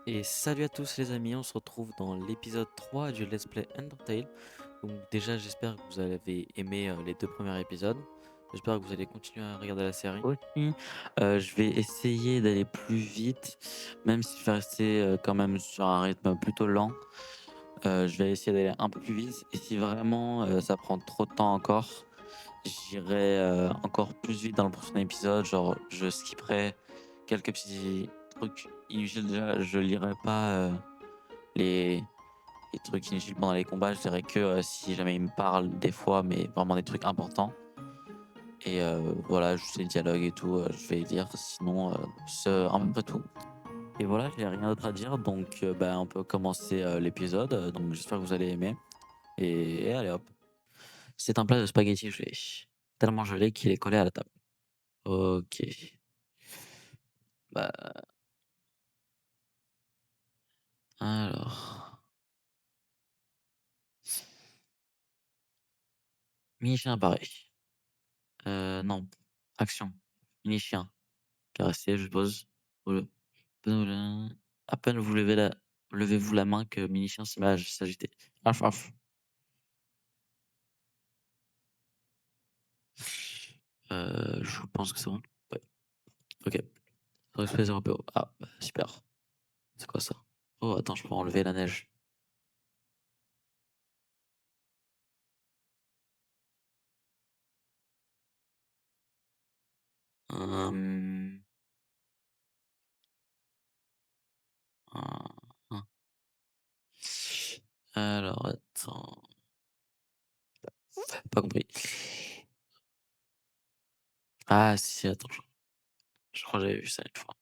Et salut à tous les amis, on se retrouve dans l'épisode 3 du Let's Play Undertale. Donc déjà j'espère que vous avez aimé les deux premiers épisodes. J'espère que vous allez continuer à regarder la série aussi. Je vais essayer d'aller plus vite, même si je vais rester quand même sur un rythme plutôt lent. Je vais essayer d'aller un peu plus vite. Et si vraiment ça prend trop de temps encore, j'irai encore plus vite dans le prochain épisode. Genre je skipperai quelques petits trucs inutiles déjà. Je lirai pas les, les trucs inutiles pendant les combats. Je dirais que si jamais il me parle des fois, mais vraiment des trucs importants. Et voilà, juste les dialogues et tout, je vais dire. Sinon, c'est un peu tout. Et voilà, j'ai rien d'autre à dire. Donc, bah, on peut commencer l'épisode. Donc, j'espère que vous allez aimer. Et allez hop. C'est un plat de spaghetti gelé. Tellement gelé qu'il est collé à la table. Ok. Bah, alors. Mini-chien apparaît. Non. Action. Mini-chien. Caresser, je pose. Voilà. À peine vous levez-vous la main que Mini-chien se met à s'agiter. Arf, arf. Je pense que c'est bon. Ouais, OK. Respect 0 PO. Ah, bah, super. C'est quoi ça? Oh, attends, je peux enlever la neige. Hem, hein. Alors, attends, pas compris. Ah si, attends, je crois que j'avais vu ça une fois.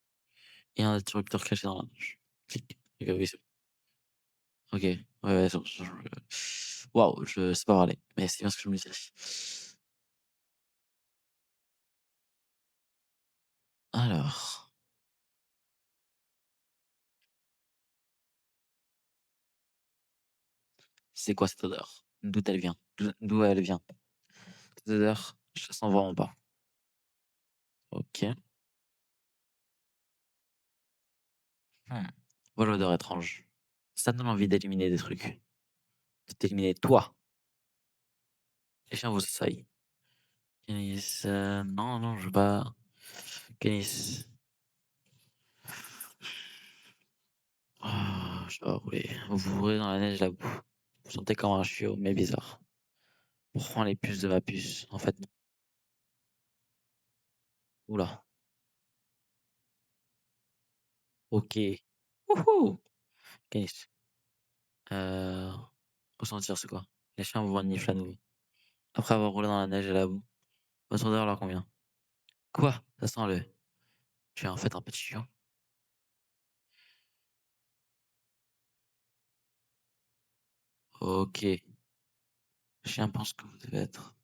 Il y a un interrupteur caché dans la neige. Clic. OK, oui, c'est bon. OK. Ouais, ouais, c'est bon, waouh, je sais pas parler, mais c'est bien ce que je me disais. Alors, c'est quoi cette odeur? D'où elle vient? D'où elle vient? Cette odeur, je la sens vraiment pas. OK. Mmh. Voilà l'odeur étrange. Ça donne envie d'éliminer des trucs. De t'éliminer toi. Les chiens vous assaillent. Canis, non, non, je veux pas. Canis. Ah, je dois rouler. Vous roulez dans la neige, la boue. Vous sentez comme un chiot, mais bizarre. Prends les puces de ma puce. En fait, oula. OK. Wouhou! Canis. Euh, ressentir, c'est quoi? Les chiens vous reniflent à nouveau. Après avoir roulé dans la neige et la boue. Votre odeur leur convient. Quoi? Ça sent le. Tu es en fait un petit chiot. OK. Le chien pense que vous devez être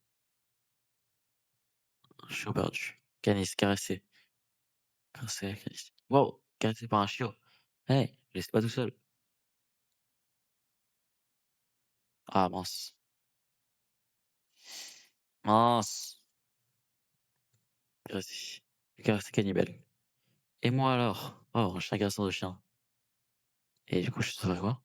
un chiot perdu. Canis, caressé. Caressé, canis. Wow! Caressé par un chiot. Hey, laissez pas tout seul. Ah mince. Mince. Caressé. Caressé cannibale. Et moi alors? Oh, un chien caressant de chien. Et du coup, je saurais quoi?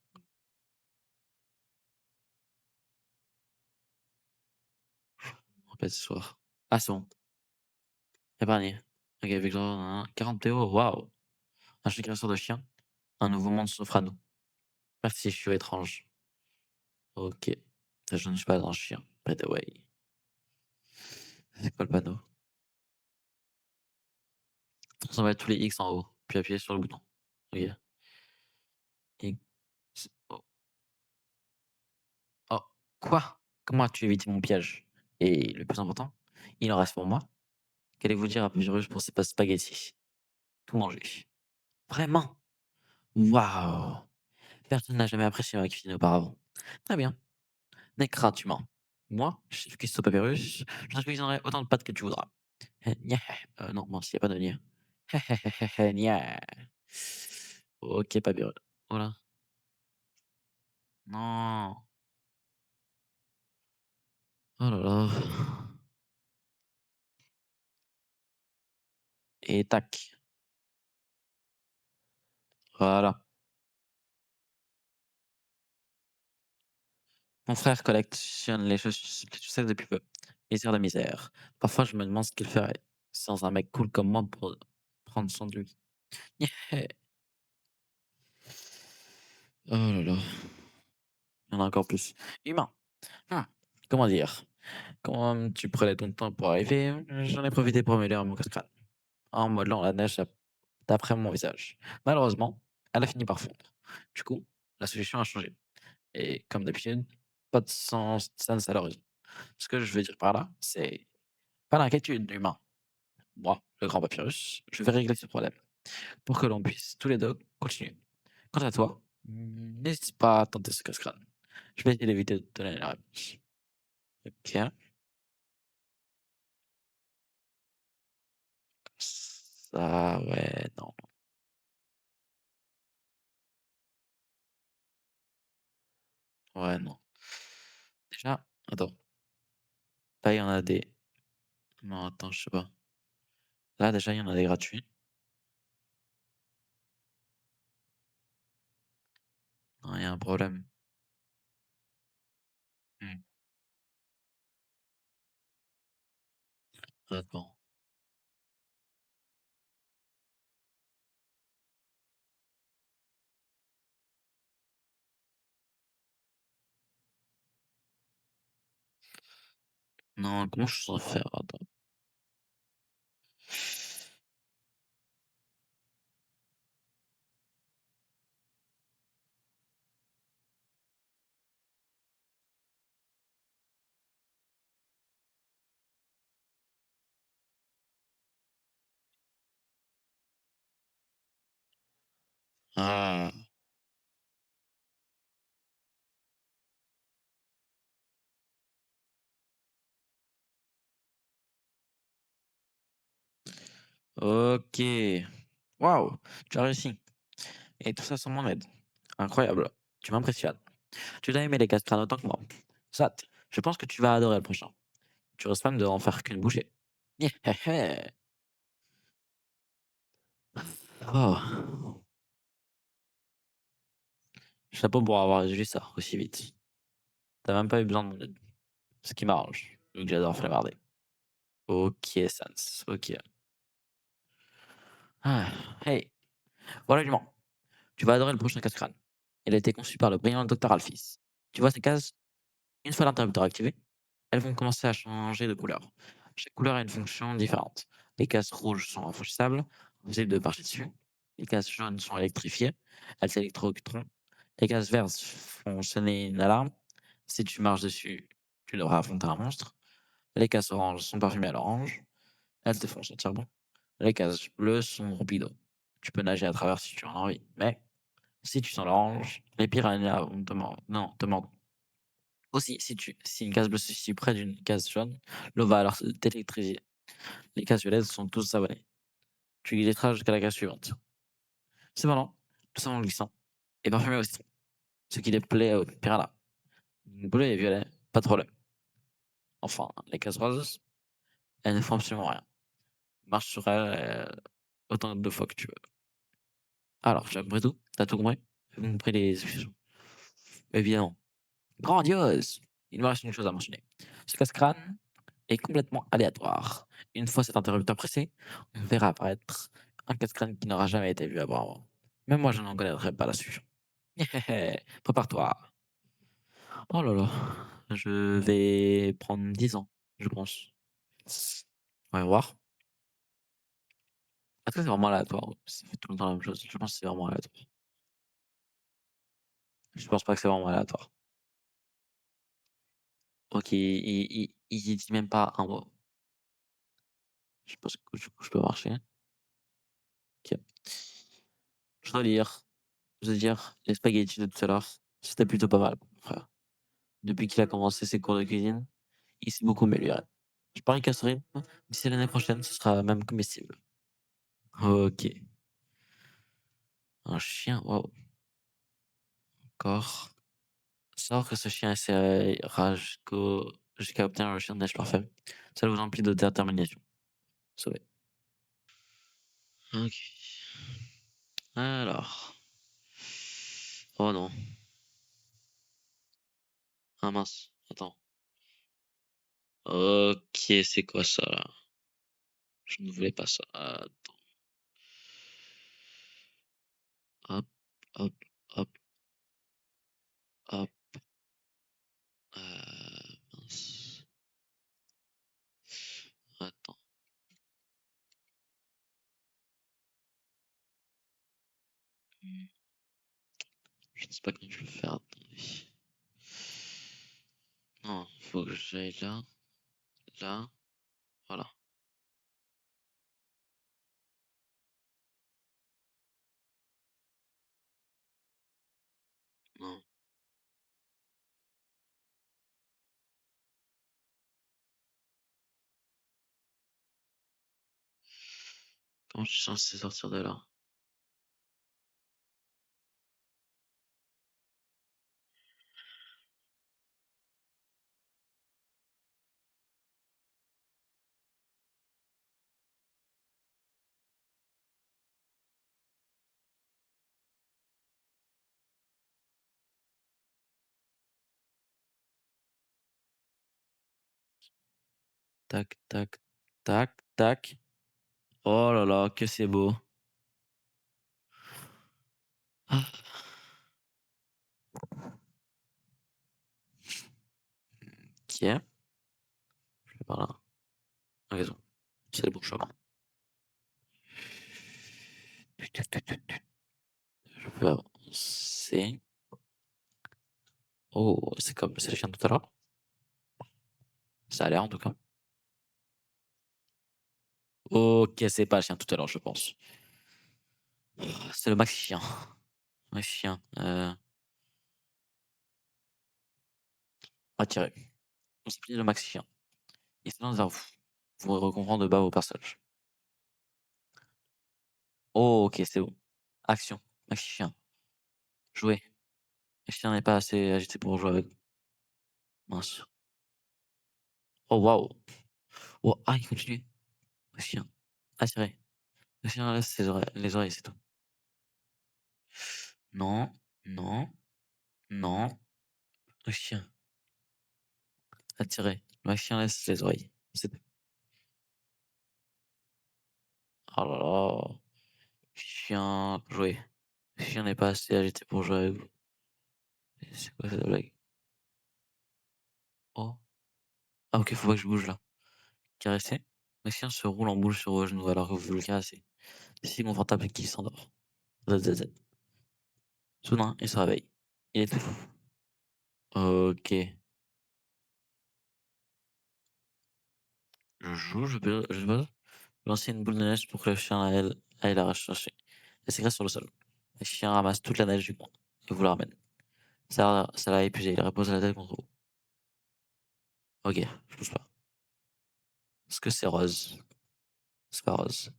En fait, ce soir. Ah, c'est bon. Épargné. Ok, avec genre 40 PO, waouh! Un chien caresseur de chien. Un nouveau monde s'offre à nous. Merci, je suis étrange. Ok. Je ne suis pas un chien. By the way. C'est quoi le panneau? Ça va être tous les X en haut, puis appuyer sur le bouton. Ok. X. Oh. Oh. Quoi? Comment as-tu évité mon piège? Et le plus important, il en reste pour moi. Qu'allez-vous dire à Pyrrhus pour ses spaghettis? Tout manger. Vraiment? Waouh! Personne n'a jamais apprécié ma cuisine auparavant. Très bien. Nekra, tu mens. Moi, chef Cuistot Papyrus, je te cuisinerai autant de pâtes que tu voudras. Nya. Non, mince, il y a pas de nia. Nya. OK, Papyrus. Voilà. Non. Oh là là. Et tac. Voilà. Mon frère collectionne les chaussettes depuis peu. Misère de misère. Parfois, je me demande ce qu'il ferait sans un mec cool comme moi pour prendre soin de lui. Oh là là, il y en a encore plus. Humain. Hmm, Comment dire? Quand tu prenais ton temps pour arriver, j'en ai profité pour améliorer mon cascade, en modelant la neige d'après mon visage. Malheureusement, elle a fini par fondre. Du coup, la solution a changé. Et comme d'habitude, pas de sens sans à l'horizon. Ce que je veux dire par là, c'est pas d'inquiétude, humain. Moi, le grand papyrus, je vais régler ce problème pour que l'on puisse tous les deux continuer. Quant à toi, n'hésite pas à tenter ce casse-crâne. Je vais essayer d'éviter de te donner la réponse. Ok. Ça, ouais, non. Ouais, non. Déjà, attends. Là, il y en a des. Non, attends, je sais pas. Là, déjà, il y en a des gratuits. Non, il y a un problème. Hmm. Attends. Non, comment je saurais faire? Attends. Ah, ok. Waouh, tu as réussi. Et tout ça sans mon aide. Incroyable. Tu m'impressionnes. Tu dois aimer les castrats autant que moi. Soit, je pense que tu vas adorer le prochain. Tu risques même de en faire qu'une bouchée. Oh, chapeau pour avoir résolu ça aussi vite. T'as même pas eu besoin de mon aide. Ce qui m'arrange, vu que j'adore flemmarder. Ok, Sans. Ok. Ah, hey, voilà du monde. Tu vas adorer le prochain casse-crâne. Il a été conçu par le brillant docteur Alphys. Tu vois ces cases? Une fois l'interrupteur activé, elles vont commencer à changer de couleur. Chaque couleur a une fonction différente. Les cases rouges sont infranchissables, impossible de marcher dessus. Les cases jaunes sont électrifiées, elles s'électrocuteront. Les cases vertes font sonner une alarme. Si tu marches dessus, tu devras affronter un monstre. Les cases oranges sont parfumées à l'orange, elles te font sentir bon. Les cases bleues sont remplies d'eau. Tu peux nager à travers si tu en as envie, mais si tu sens l'orange, les piranhas vont te mordre. Non, te mordre. Aussi, si une case bleue se situe près d'une case jaune, l'eau va alors t'électriser. Les cases violettes sont tous abonnés. Tu glisseras jusqu'à la case suivante. Cependant, tout ça en glissant. Et parfumé aussi. Ce qui déplaît aux piranhas. Bleu et violet, pas de problème. Enfin, les cases roses, elles ne font absolument rien. Marche sur elles autant de fois que tu veux. Alors, j'ai compris tout? T'as tout compris? J'ai compris les explications. Évidemment. Grandiose! Il me reste une chose à mentionner. Ce casse-crâne est complètement aléatoire. Une fois cet interrupteur pressé, on verra apparaître un casse-crâne qui n'aura jamais été vu avant. Même moi, je n'en connaîtrai pas la suite. Prépare-toi. Oh là là, je vais prendre 10 ans, je pense. On va voir. Est-ce que c'est vraiment aléatoire? Ça fait tout le temps la même chose. Je pense que c'est vraiment aléatoire. Je pense pas que c'est vraiment aléatoire. Ok, il dit même pas un mot. Je pense que je peux marcher. Ok. Je dois lire. Je veux dire, les spaghettis de tout à l'heure, c'était plutôt pas mal, mon frère. Depuis qu'il a commencé ses cours de cuisine, il s'est beaucoup amélioré. Je parie qu'à ce rythme, d'ici l'année prochaine, ce sera même comestible. Ok. Un chien, waouh. Encore. Savoir que ce chien essaiera jusqu'à obtenir le chien de neige parfait. Ça vous emplit de détermination. Sauvé. Ok. Alors. Oh non. Ah mince, attends. Ok, c'est quoi ça là? Je ne voulais pas ça. Attends. Hop, hop, hop, hop. Mince. Attends. Je sais pas comment je vais faire. Attendez. Non, faut que j'aille là, là, voilà. Non. Comment je suis censé sortir de là? Tac, tac, tac, tac. Oh là là, que c'est beau. Ah, ok, je vais par là. Ah, raison. C'est le bon chemin. Je peux avancer. Oh, c'est comme c'est le chien de tout à l'heure. Ça a l'air en tout cas. Ok, c'est pas le chien de tout à l'heure, je pense. C'est le maxi chien. Maxi chien. Attiré. On s'appelle le maxi chien. Il se lance vers vous. Vous recomprend de bas vos personnages. Oh, ok, c'est bon. Action. Maxi chien. Jouer. Le chien n'est pas assez agité pour jouer avec vous. Mince. Oh, waouh. Oh, ah, il continue. Le chien. Attiré. Le chien laisse les oreilles, c'est tout. Non, non, non. Le chien. Attiré. Le chien laisse les oreilles. C'est tout. Oh là là. Chien. Jouer. Le chien n'est pas assez agité pour jouer avec vous. C'est quoi cette blague? Oh. Ah, ok, faut pas que je bouge là. Caresser. Le chien se roule en boule sur vos genoux alors que vous le caressez. Si confortable qu'il s'endort. ZZZ. Soudain, il se réveille. Il est tout fou. Ok. Je peux lancer une boule de neige pour que le chien aille la rechercher. Elle s'écrase sur le sol. Le chien ramasse toute la neige du coin et vous la ramène. Ça l'a épuisé, il repose la tête contre vous. Ok, je bouge pas. Est-ce que c'est rose? C'est pas rose.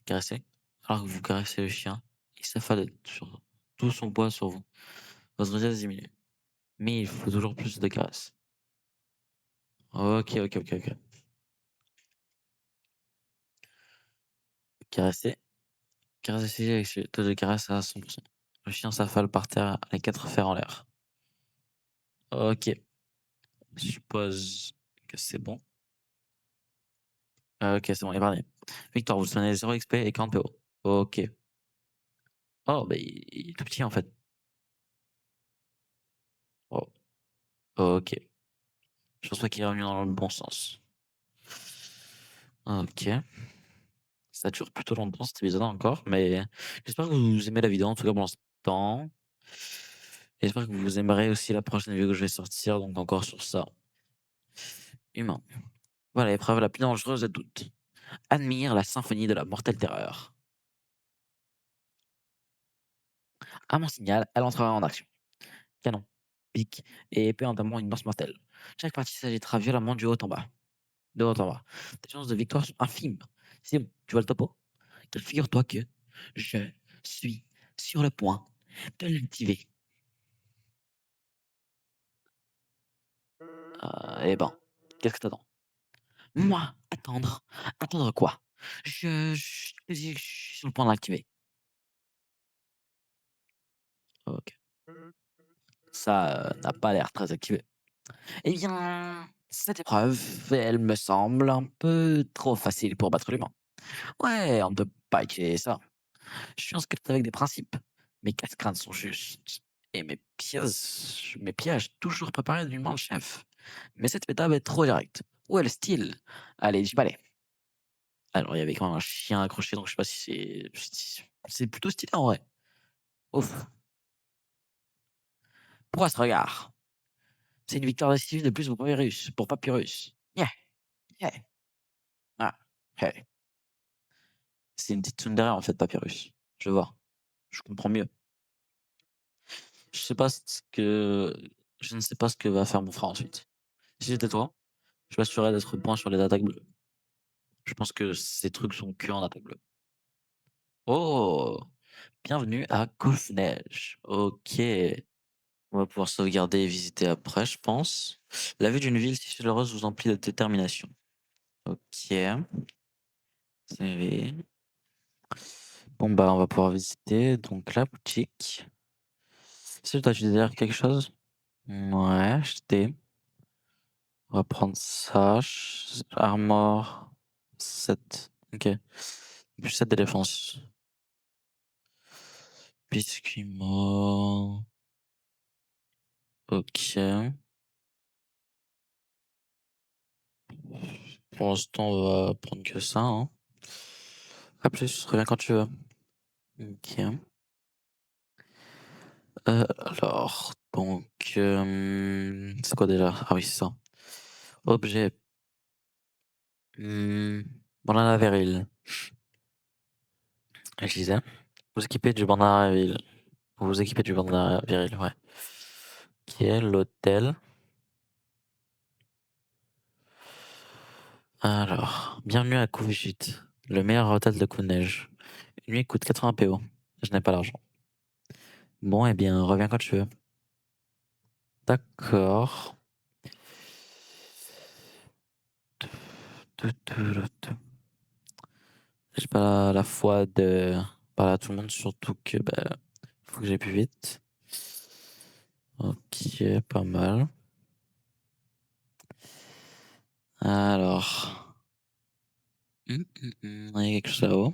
Caresser. Alors que vous caressez le chien, il s'affale sur tout son poids sur vous. Votre vitesse diminue. Mais il faut toujours plus de caresses. Ok, ok, ok, ok. Caresser. Caresser avec ce taux de caresse à 100%. Le chien s'affale par terre, les quatre fers en l'air. Ok. Je suppose que c'est bon. Ok, c'est bon, épargné. Victoire, vous prenez 0 XP et 40 PO. Ok. Oh, bah, il est tout petit en fait. Oh. Ok. Je pense pas qu'il est revenu dans le bon sens. Ok. Ça dure plutôt longtemps cet épisode encore, mais j'espère que vous aimez la vidéo en tout cas pour l'instant. J'espère que vous aimerez aussi la prochaine vidéo que je vais sortir, donc encore sur ça. Humain. Voilà l'épreuve la plus dangereuse de toutes. Admire la symphonie de la mortelle terreur. À mon signal, elle entrera en action. Canon, pique et épée entamant une lance mortelle. Chaque partie s'agitera violemment du haut en bas. De haut en bas. Tes chances de victoire sont infimes. C'est bon, tu vois le topo? Car figure-toi que je suis sur le point de l'activer. Eh ben, qu'est-ce que t'attends? Moi, attendre? Attendre quoi? Je suis sur le point de l'activer. Ok. Ça n'a pas l'air très activé. Eh bien, cette épreuve, elle me semble un peu trop facile pour battre l'humain. Ouais, on ne peut pas utiliser ça. Je suis un squelette avec des principes. Mes casse-crânes sont justes. Et mes pièges toujours préparés d'une main de chef. Mais cette méthode est trop directe. Où est le style? Allez, j'y balai. Alors, il y avait quand même un chien accroché, donc je sais pas si c'est plutôt stylé en vrai. Ouf. Pourquoi ce regard? C'est une victoire décisive de plus pour Papyrus. Yeah, yeah. Ah, hey. C'est une petite tsundere en fait, Papyrus. Je vois. Je comprends mieux. Je sais pas ce que je ne sais pas ce que va faire mon frère ensuite. Si j'étais toi, je m'assurerais d'être point sur les attaques bleues. Je pense que ces trucs sont que en attaque bleue. Oh! Bienvenue à Neige. OK. On va pouvoir sauvegarder et visiter après, je pense. La vue d'une ville si chaleureuse vous emplit de détermination. OK. CV. Bon, bah, on va pouvoir visiter donc la boutique. Est-ce que toi, tu désires quelque chose? Ouais, acheter. On va prendre ça. Armor 7. OK. Plus 7 de défense. Biscuit mort. OK. Pour l'instant, on va prendre que ça, hein. À plus, reviens quand tu veux. OK. Alors, donc, c'est quoi déjà? Ah oui, c'est ça. Objet. Banana viril. Je disais, vous équipez du bandana viril. Vous équipez du bandana viril, ouais. OK, l'hôtel. Alors, bienvenue à Kouvjit, le meilleur hôtel de Coup-Neige. Une nuit coûte 80 PO. Je n'ai pas l'argent. Bon, eh bien, reviens quand tu veux. D'accord. J'ai pas la foi de parler à tout le monde, surtout que bah, faut que j'aille plus vite. OK, pas mal. Alors. Il y a quelque chose là-haut.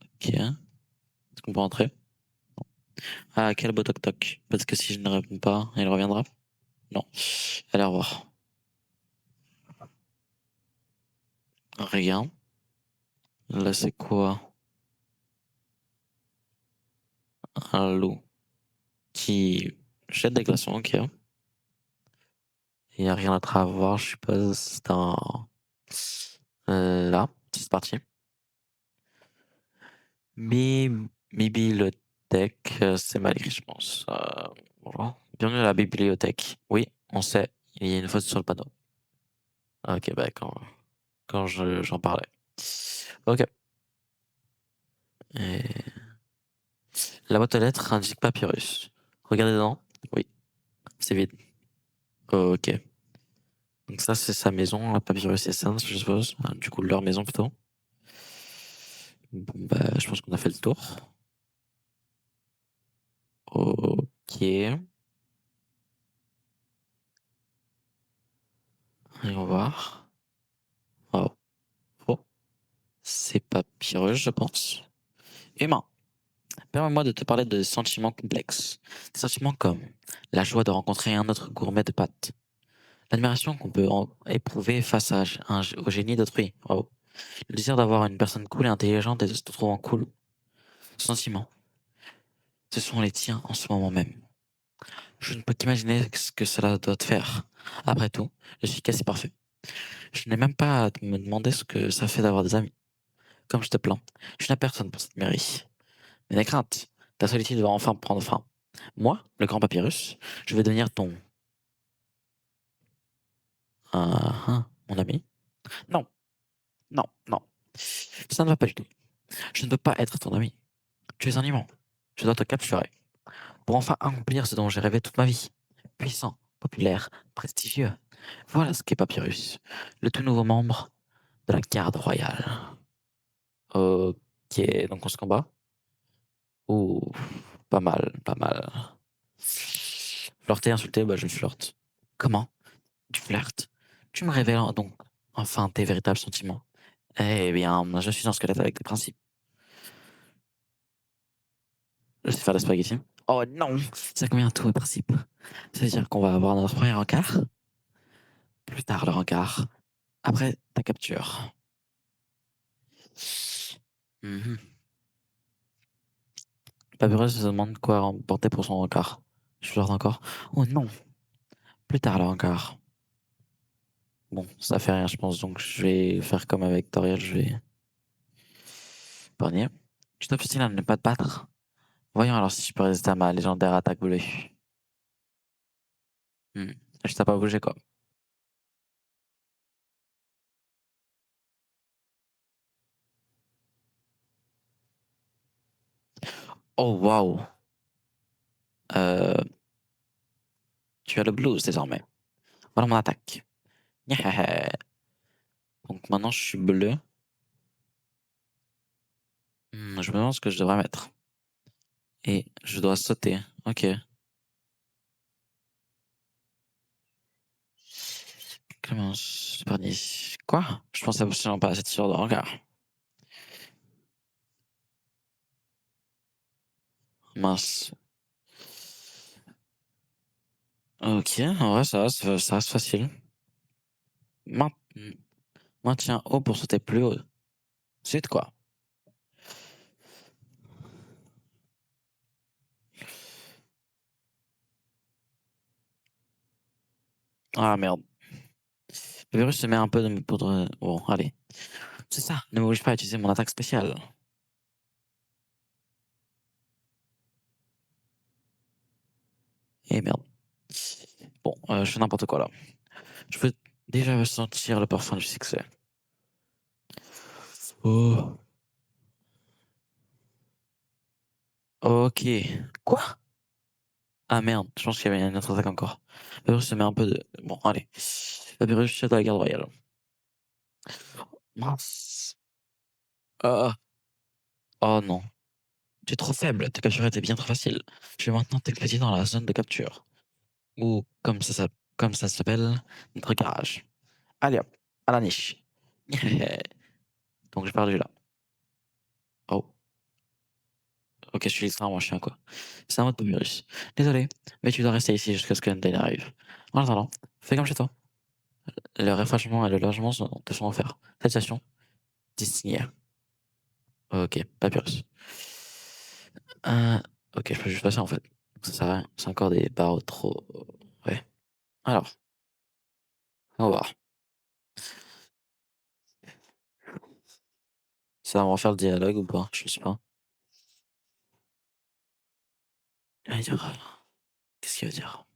OK. Est-ce qu'on peut entrer? Ah, quel beau toc-toc. Parce que si je ne réponds pas, il reviendra? Non. Allez, au revoir. Rien. Là, c'est quoi? Un loup qui jette des glaçons, OK. Il y a rien d'autre à voir, je suppose. C'est un... là, c'est parti. Bibliothèque, c'est mal écrit, je pense. Bonjour. Bienvenue à la bibliothèque. Oui, on sait, il y a une faute sur le panneau. OK, bah, quand j'en parlais. OK. Et la boîte aux lettres indique Papyrus. Regardez dedans. Oui, c'est vide. OK. Donc ça, c'est sa maison, la Papyrus Essence, je suppose. Du coup, leur maison plutôt. Bon, bah, je pense qu'on a fait le tour. OK. Allons voir. Oh. Oh. C'est Papyrus, je pense. Humain. Permets-moi de te parler de sentiments complexes. Des sentiments comme la joie de rencontrer un autre gourmet de pâtes. L'admiration qu'on peut éprouver face au génie d'autrui. Wow. Le désir d'avoir une personne cool et intelligente et de se trouvant cool. Sentiments. Ce sont les tiens en ce moment même. Je ne peux qu'imaginer ce que cela doit te faire. Après tout, je suis quasi parfait. Je n'ai même pas à me demander ce que ça fait d'avoir des amis. Comme je te plains, je n'ai personne pour cette mairie. Mais n'aie crainte, ta solitude va enfin prendre fin. Moi, le grand papyrus, je vais devenir mon ami. Non, non, non. Ça ne va pas du tout. Je ne peux pas être ton ami. Tu es un humain. Je dois te capturer. Pour enfin accomplir ce dont j'ai rêvé toute ma vie. Puissant, populaire, prestigieux. Voilà ce qu'est Papyrus, le tout nouveau membre de la garde royale. Ok, donc on se combat. Ouh. Pas mal, pas mal. Flirter, insulter, bah je flirte. Comment? Tu flirtes? Tu me révèles donc enfin tes véritables sentiments. Eh bien, je suis un squelette avec des principes. Je sais faire des spaghettis. Oh non! Ça convient à tous mes principes. C'est-à-dire qu'on va avoir notre premier encart, plus tard le rencard, après ta capture. Mhm. Papyrus se demande quoi remporter pour son rencard. Je flirte encore. Oh non! Plus tard le rencard. Bon, ça fait rien, je pense, donc je vais faire comme avec Toriel, je vais épargner. Tu t'obstines à ne pas te battre? Voyons alors si je peux résister à ma légendaire attaque volée. Hmm. Je t'ai pas bougé quoi. Oh waouh! Euh, tu as le blues désormais. Voilà mon attaque. Nyahé. Donc maintenant je suis bleu. Je me demande ce que je devrais mettre. Et je dois sauter. Ok. Clémence, Bernice. Quoi? Je pensais absolument pas à cette histoire de regard. Mince. Ok, en vrai ça reste facile. Main- Maintiens haut pour sauter plus haut. Suite quoi? Ah merde. Le virus se met un peu de poudre. Bon, allez. C'est ça, ne m'oblige pas à utiliser mon attaque spéciale. Et merde. Bon, je fais n'importe quoi là. Je peux déjà sentir le parfum du succès. Oh. Ok. Quoi? Ah merde, je pense qu'il y avait une autre attaque encore. Le virus se met un peu de. Bon, allez. Le virus chute à la garde royale. Mince. Ah. Oh non. Tu es trop faible, ta capture était bien trop facile. Je vais maintenant t'éclater dans la zone de capture. Ou comme ça s'appelle, notre garage. Allez hop, à la niche. Donc j'ai perdu là. Oh, ok, je suis extrêmement chien quoi. C'est un mode virus. Désolé, mais tu dois rester ici jusqu'à ce que Undyne arrive. En attendant, fais comme chez toi. Le rafraîchissement et le logement te sont offerts. Félicitations, Disney. Ok, papyrus. Euh, ok, je peux juste passer en fait. Ça sert à rien. C'est encore des barreaux trop. Ouais. Alors, on va voir. Ça va me refaire le dialogue ou pas? Je sais pas. Il va dire. Qu'est-ce qu'il va dire?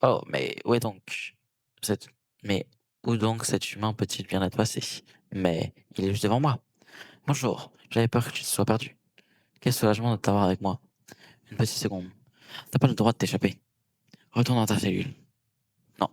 Oh, mais où est donc cette... Mais où donc cet humain peut-il bien être passé? Mais il est juste devant moi. Bonjour, j'avais peur que tu te sois perdu. Quel soulagement de t'avoir avec moi. Une petite seconde. T'as pas le droit de t'échapper. Retourne dans ta cellule. Non.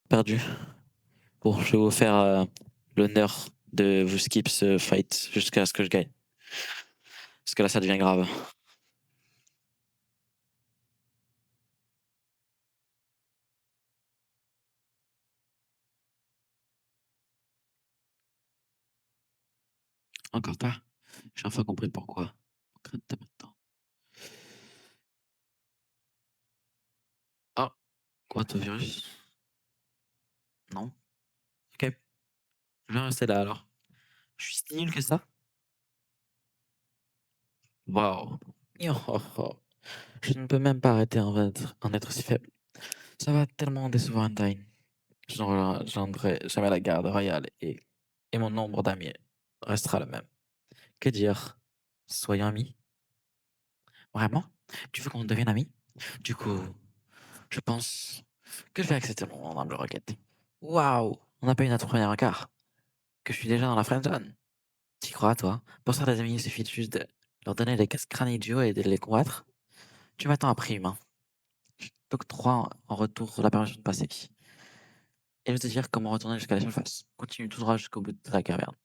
Perdu. Bon, je vais vous faire l'honneur de vous skip ce fight jusqu'à ce que je gagne. Parce que là, ça devient grave. Encore pas. J'ai enfin compris pourquoi. Maintenant. Ah, quoi, ton virus? Non. Ok. Je vais rester là alors. Je suis si nul que ça? Waouh. Yo, ho, ho. Je ne peux même pas arrêter en être si faible. Ça va tellement décevoir Undyne. Je ne rejoindrai jamais la garde royale et mon nombre d'amis restera le même. Que dire? Soyons amis? Vraiment? Tu veux qu'on devienne amis? Du coup, je pense que je vais accepter mon humble requête. Waouh! On n'a pas eu notre premier regard. Que je suis déjà dans la friendzone. T'y crois, toi? Pour ça, les amis, il suffit juste de leur donner des casques crânes idiots et de les combattre. Tu m'attends après, humain. Je t'octroie en retour la permission de passer. Et je vais te dire comment retourner jusqu'à la surface. Continue tout droit jusqu'au bout de la caverne.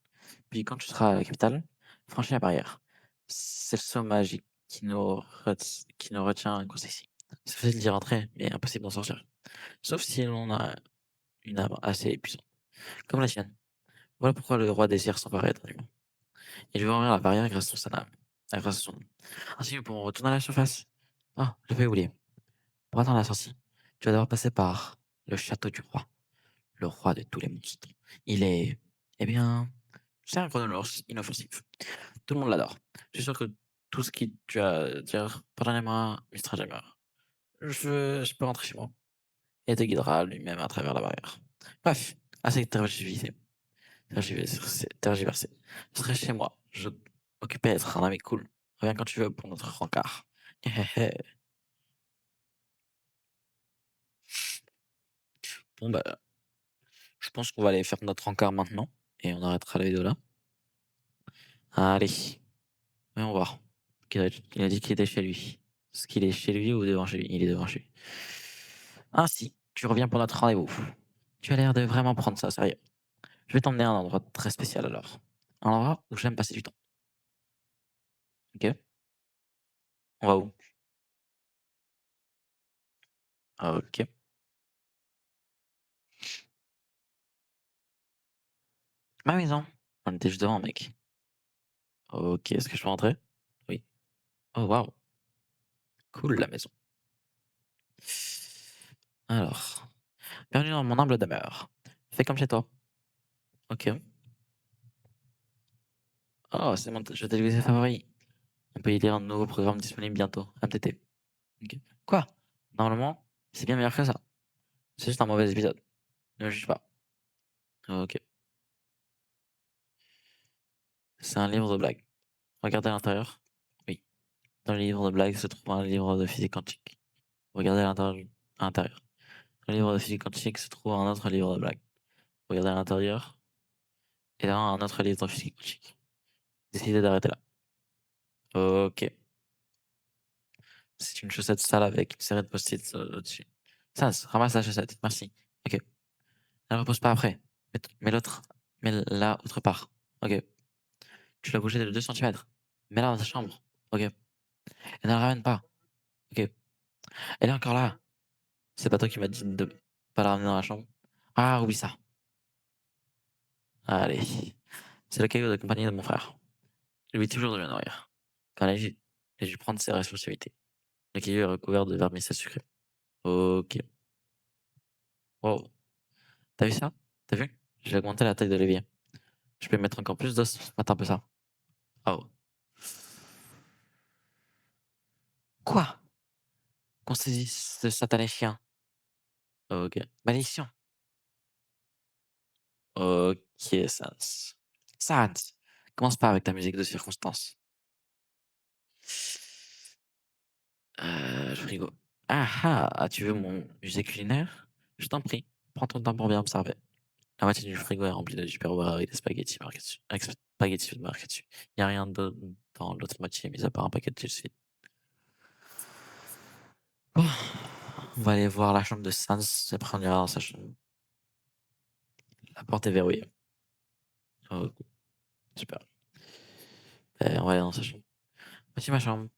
Puis quand tu seras à la capitale, franchis la barrière. C'est le saut magique qui nous retient coincés ici. C'est facile d'y rentrer, mais impossible d'en sortir. Sauf si l'on a une âme assez puissante, comme la sienne. Voilà pourquoi le roi désire s'emparer d'un humain. Il veut ouvrir la barrière grâce à son âme. Grâce à son âme. Ainsi, nous pourrons retourner à la surface. Ah, je vais oublier. Pour attendre la sortie, tu vas devoir passer par le château du roi, le roi de tous les monstres. Il est, eh bien, c'est un chronologue inoffensif. Tout le monde l'adore. Je suis sûr que tout ce que tu as à dire, pardonnez-moi, Mr. Jammer. Je peux rentrer chez moi. Et te guidera lui-même à travers la barrière. Bref, assez tergiversé. Tergiversé. Je serai chez moi. Je occupé à être un ami cool. Reviens quand tu veux pour notre rencard. Bon, bah, je pense qu'on va aller faire notre rencard maintenant. Et on arrêtera la vidéo là. Allez, voyons voir. Il a dit qu'il était chez lui. Est-ce qu'il est chez lui ou devant chez lui? Il est devant chez lui. Ainsi, tu reviens pour notre rendez-vous. Tu as l'air de vraiment prendre ça au sérieux. Je vais t'emmener à un endroit très spécial alors. Un endroit où j'aime passer du temps. Ok? On va où? Ok. Ma maison. On était juste devant, mec. Ok, est-ce que je peux rentrer? Oui. Oh, waouh. Cool, la maison. Alors, bienvenue dans mon humble demeure. Fais comme chez toi. Ok. Oh, c'est mon jeu télévisé favori. On peut y lire un nouveau programme disponible bientôt. MTT. Ok. Quoi? Normalement, c'est bien meilleur que ça. C'est juste un mauvais épisode. Ne me juge pas. Ok. C'est un livre de blagues. Regardez à l'intérieur. Oui. Dans le livre de blagues se trouve un livre de physique quantique. Regardez à l'intérieur. Dans le livre de physique quantique se trouve un autre livre de blagues. Regardez à l'intérieur. Et là, un autre livre de physique quantique. Décidez d'arrêter là. Ok. C'est une chaussette sale avec une série de post-it au-dessus. Ça, ramasse la chaussette. Merci. Ok. Ne repose pas après. Mets l'autre. Mets-la autre part. Ok. Tu l'as bougé de 2 centimètres. Mets-la dans ta chambre. Ok. Et ne la ramène pas. Ok. Elle est encore là. C'est pas toi qui m'as dit de pas la ramener dans la chambre. Ah, oublie ça. Allez. C'est le caillou de compagnie de mon frère. Il oublie toujours de le nourrir. Quand il a dû prendre ses responsabilités. Le caillou est recouvert de vermicelle sucrée. Ok. Wow. T'as vu ça? T'as vu? J'ai augmenté la taille de l'évier. Je peux mettre encore plus d'os. Attends un peu ça. Oh. Quoi? Qu'on saisisse ce satané chien. Ok. Malédiction. Ok, Sans. Sans. Commence pas avec ta musique de circonstance. Frigo. Ah ah, tu veux mon musée culinaire? Je t'en prie. Prends ton temps pour bien observer. La moitié du frigo est remplie de Tupperware avec des spaghettis marqués dessus. Avec spaghettis vides marqués dessus. Il n'y a rien d'autre dans l'autre moitié, mis à part un paquet de chips vides. Bon, on va aller voir la chambre de Sans. Après, on ira dans sa chambre. La porte est verrouillée. Oh, super. On va aller dans sa chambre. Voici ma chambre.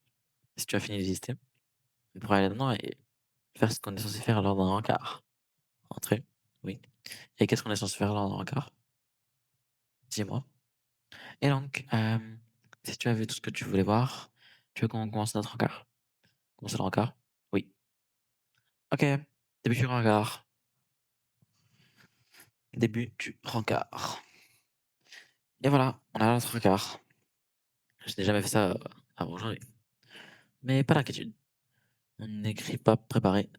Si tu as fini d'exister, on pourra aller dedans et faire ce qu'on est censé faire lors d'un rencard. Entrer. Oui. Et qu'est-ce qu'on est censé faire lors d'un rencard? Dis-moi. Et donc, si tu as vu tout ce que tu voulais voir, tu veux qu'on commence notre rencard? Commencer le rencard? Oui. Ok. Début du rencard. Début du rencard. Et voilà, on a notre rencard. Je n'ai jamais fait ça avant aujourd'hui. Mais pas d'inquiétude. On n'écrit pas préparé.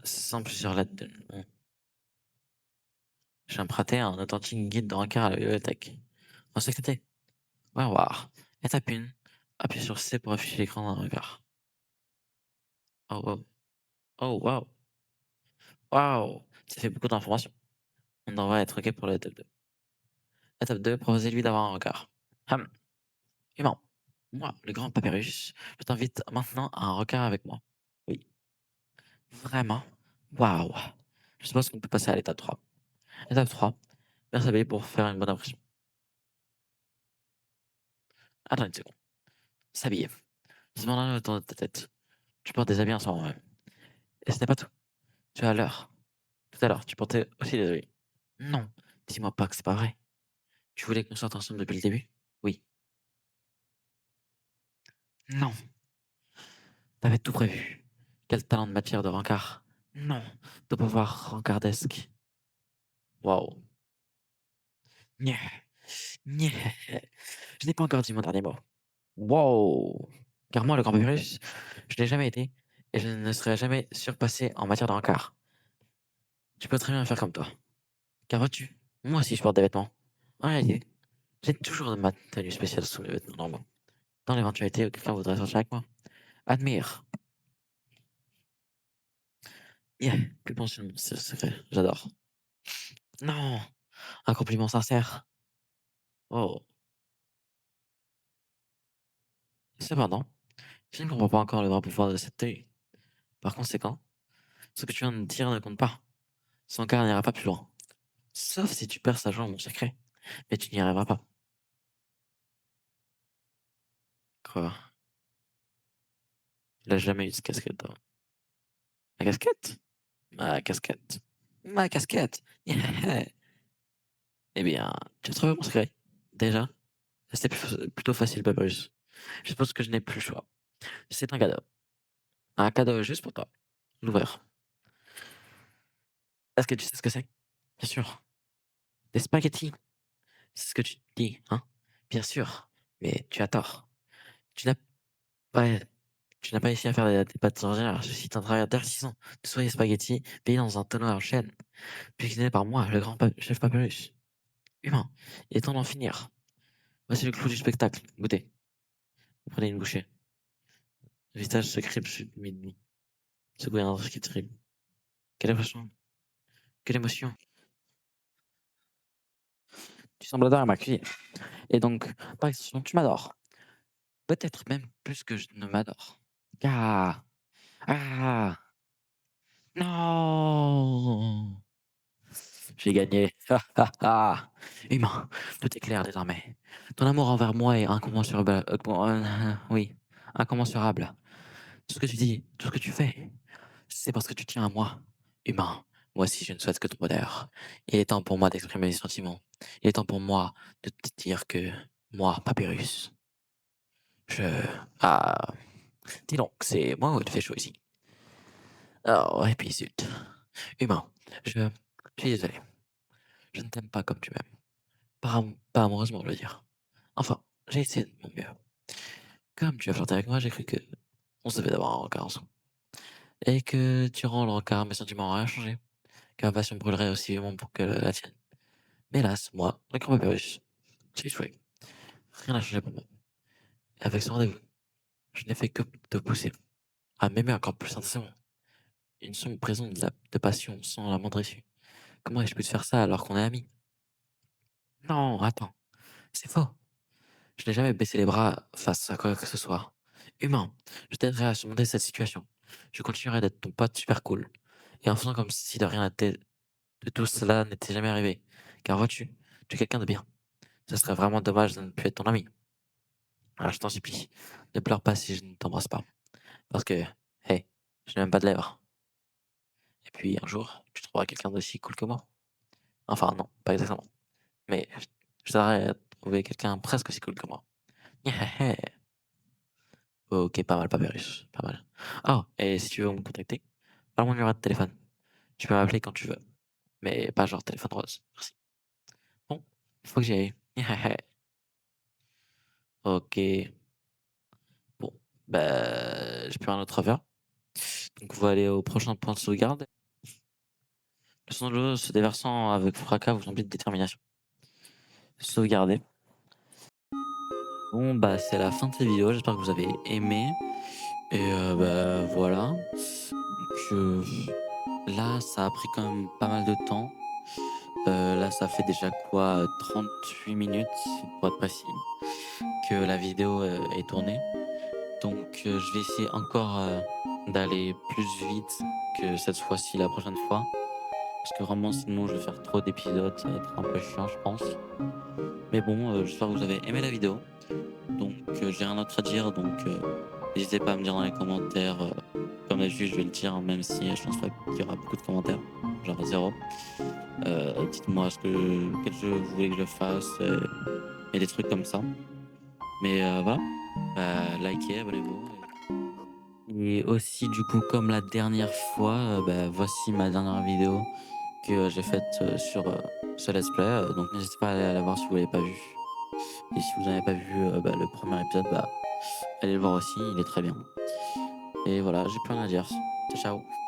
Sans plusieurs lettres de nom. J'ai emprunté un authentique guide de rencard à la bibliothèque. En sécurité. Ouais, voir. Étape 1. Appuie sur C pour afficher l'écran d'un regard. Oh wow. Oh wow. Waouh. Ça fait beaucoup d'informations. On devrait être OK pour l'étape 2. Étape 2. Proposez-lui d'avoir un regard. Hum. Humain. Moi, le grand papyrus, je t'invite maintenant à un regard avec moi. Oui. Vraiment. Waouh. Je suppose qu'on peut passer à l'étape 3. Étape 3. Bien s'habiller pour faire une bonne impression. Attends une seconde. S'habiller. C'est maintenant le temps de ta tête. Tu portes des habits en ce moment même. Et ce n'est pas tout. Tu as l'heure. Tout à l'heure, tu portais aussi des habits. Non. Dis-moi pas que c'est pas vrai. Tu voulais qu'on sorte ensemble depuis le début? Oui. Non. T'avais tout prévu. Quel talent de matière de rencard. Non. De pouvoir rencardesque. Waouh. Nya. Nya. Je n'ai pas encore dit mon dernier mot. Wow. Car moi, le grand papyrus, je n'ai jamais été et je ne serai jamais surpassé en matière de rencard. Tu peux très bien faire comme toi. Car vois-tu, moi aussi je porte des vêtements. En réalité, j'ai toujours de ma tenue spéciale sous mes vêtements normaux. Dans l'éventualité où quelqu'un voudrait sortir avec moi. Admire. Yeah, que penses-tu de mon secret? J'adore. Non, un compliment sincère. Oh. Cependant, je ne comprends pas encore le vrai pouvoir de cette tenue. Par conséquent, ce que tu viens de dire ne compte pas. Son cœur n'ira pas plus loin. Sauf si tu perds sa joie à mon secret. Mais tu n'y arriveras pas. Quoi? Il a jamais eu de casquette avant. Ma casquette? Ma casquette. Ma casquette. Yeah. Eh bien, tu as trouvé mon secret. Déjà, c'était plutôt facile, Papyrus. Je suppose que je n'ai plus le choix. C'est un cadeau. Un cadeau juste pour toi. L'ouvrir. Est-ce que tu sais ce que c'est? Bien sûr. Des spaghettis. C'est ce que tu dis, hein? Bien sûr. Mais tu as tort. Tu n'as pas, tu n'as pas réussi à faire des pâtes ordinaires. Je cite un travail d'artisan de soie et spaghettis payé dans un tonneau en chêne, puis cuisiné par moi, le grand chef Papyrus. Humain. Il est temps d'en finir. Voici le clou du spectacle. Goûtez. Vous prenez une bouchée. Le visage se crible sous mes demi. Ce goût est un truc qui est terrible. Quelle émotion. Quelle émotion. Tu sembles adorer ma cuisine. Et donc, par extension, tu m'adores. Peut-être même plus que je ne m'adore. Ah. Ah. Non. J'ai gagné. Humain, tout est clair désormais. Ton amour envers moi est incommensurable. Oui, incommensurable. Tout ce que tu dis, tout ce que tu fais, c'est parce que tu tiens à moi. Humain, moi aussi je ne souhaite que ton bonheur. Il est temps pour moi d'exprimer mes sentiments. Il est temps pour moi de te dire que moi, Papyrus, je... Ah, dis donc, c'est moi ou il fait chaud ici? Oh, et puis zut. Humain, je... Je suis désolé. Je ne t'aime pas comme tu m'aimes. Pas amoureusement, je veux dire. Enfin, j'ai essayé de mon mieux. Comme tu as flirté avec moi, j'ai cru que on se devait d'avoir un rencard ensemble. Et que durant le rencard, mes sentiments n'ont rien changé. Que ma passion brûlerait aussi vivement pour que la tienne. Mais hélas, moi, le grand papyrus, j'ai échoué. Rien n'a changé pour moi. Et avec ce rendez-vous, je n'ai fait que te pousser à m'aimer encore plus intensément. Une sombre prison de passion sans la moindre issue. Comment ai-je pu te faire ça alors qu'on est amis? Non, attends, c'est faux. Je n'ai jamais baissé les bras face à quoi que ce soit. Humain, je t'aiderai à surmonter cette situation. Je continuerai d'être ton pote super cool. Et en faisant comme si de rien n'était, de tout cela n'était jamais arrivé. Car vois-tu, tu es quelqu'un de bien. Ce serait vraiment dommage de ne plus être ton ami. Alors je t'en supplie, ne pleure pas si je ne t'embrasse pas. Parce que, hey, je n'ai même pas de lèvres. Et puis un jour, tu trouveras quelqu'un d'aussi cool que moi. Enfin non, pas exactement. Mais je t'aiderai à trouver quelqu'un presque aussi cool que moi. OK, pas mal, Papyrus, pas mal. Ah, et si tu veux me contacter, parle mon numéro de téléphone. Tu peux m'appeler quand tu veux, mais pas genre téléphone rose, merci. Bon, il faut que j'y aille. OK, bon, bah, j'ai plus rien d'autre à faire. Donc on va aller au prochain point de sauvegarde. Le sang de l'eau se déversant avec fracas vous remplit de détermination. Sauvegarder. Bon bah c'est la fin de cette vidéo, j'espère que vous avez aimé. Et bah voilà. Donc là ça a pris quand même pas mal de temps. Là ça fait déjà quoi 38 minutes pour être précis que la vidéo est tournée. Donc je vais essayer encore d'aller plus vite que cette fois-ci la prochaine fois. Parce que vraiment sinon je vais faire trop d'épisodes, ça va être un peu chiant je pense. Mais bon, j'espère que vous avez aimé la vidéo. Donc j'ai rien d'autre à dire, donc n'hésitez pas à me dire dans les commentaires. Comme d'habitude je vais le dire, hein, même si je pense pas qu'il y aura beaucoup de commentaires, genre 0. Dites-moi quel jeu vous voulez que je fasse et des trucs comme ça. Mais voilà, likez, abonnez-vous. Et aussi du coup comme la dernière fois, voici ma dernière vidéo que j'ai faite sur ce let's play. Donc n'hésitez pas à aller la voir si vous l'avez pas vu. Et si vous n'avez pas vu le premier épisode, allez le voir aussi, il est très bien. Et voilà, j'ai plus rien à dire. Ciao ciao.